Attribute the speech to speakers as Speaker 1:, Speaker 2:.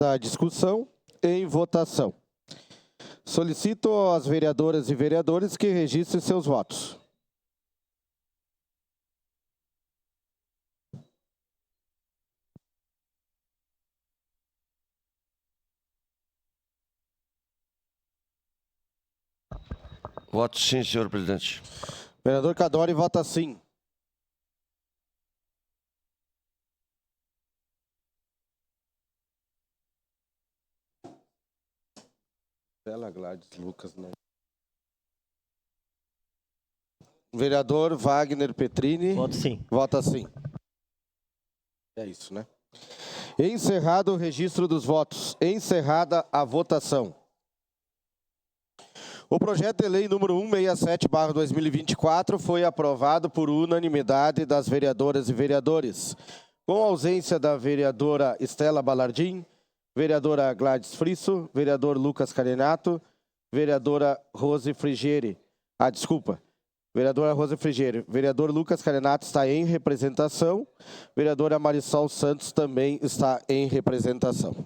Speaker 1: Da discussão em votação. Solicito às vereadoras e vereadores que registrem seus votos.
Speaker 2: Voto sim, senhor presidente.
Speaker 1: Vereador Cadori vota sim. Bela Gladys Lucas, não. Vereador Wagner Petrini.
Speaker 3: Voto sim.
Speaker 1: Vota sim. É isso, né? Encerrado o registro dos votos. Encerrada a votação. O projeto de lei número 167/2024 foi aprovado por unanimidade das vereadoras e vereadores, com ausência da vereadora Estela Balardim, vereadora Gladys Frisso, vereador Lucas Carenato, vereadora Rose Frigieri. Vereadora Rose Frigieri. Vereador Lucas Carenato está em representação. Vereadora Marisol Santos também está em representação.